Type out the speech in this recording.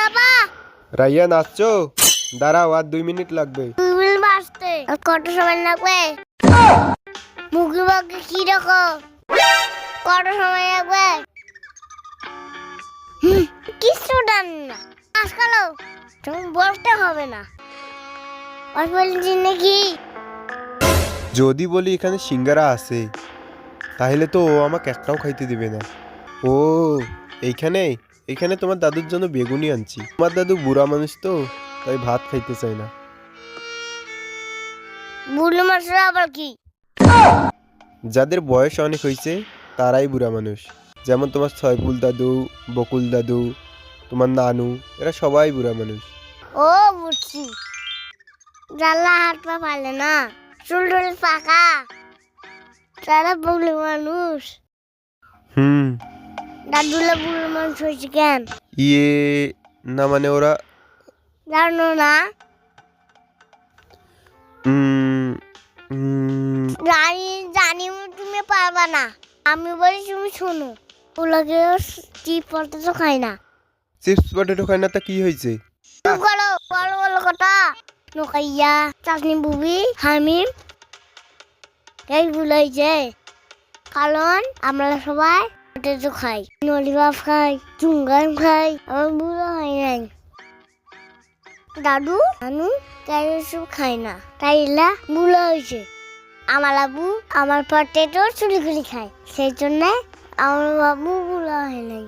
বাবা রাইয়া নাচছো? দাঁড়াও, আর 2 মিনিট লাগবে। 2 মিনিট বাজতে আর কত সময় লাগবে? মুগি বাগে কি রাখো? কত সময় লাগবে? কিছু জান না। আজকাল তুমি বলতে হবে না। বলছি নাকি যদি বলি এখানে সিঙ্গারা আছে, তাহলে তো ও আমাকে একটাও খাইতে দিবে না। ও এইখানে এইখানে তোমার দাদুর জন্য বেগুনি আনছি। তোমার দাদু বুড়া মানুষ তো, তাই ভাত খাইতে চায় না। বুড়ো মানুষরা আবার কি? যাদের বয়স অনেক হয়েছে তারাই বুড়া মানুষ। যেমন তোমার ছয়পুল দাদু, বকুল দাদু, তোমার নানু, এরা সবাই বুড়া মানুষ। ও বুঝছি, জানলা হাত পা পালে না, চুল টুল পাকা, তারা বুড়ো মানুষ। দাদুলা বুড়ো মানুষ হয়েছে কেন? ইয়ে না, মানে ওরা জানো না? উম, উম, জানি জানি তুমি পারবা না, আমি বলি তুমি শোনো। ওলাকে চিপ পড়তে তো খায় না। চিপস পটেটো খায় না, তা কি হয়েছে? চুপ করো, বলো বলো কথা। নকাইয়া চাটনি বুবি হামিম এই ভুলাইছে, কারণ আমরা সবাই পটেটো খাই, নলিভাব খাই, চুঙ্গাম খাই, আমার বুড়ো হয় নাই। দাদু নানু তাই সব খায় না, তাই এলা বুড়ো হয়েছে। আমার আবু আমার পটেটো চুলি খুলি খায়, সেই জন্য আমার বাবু বুড়ো হয় নাই।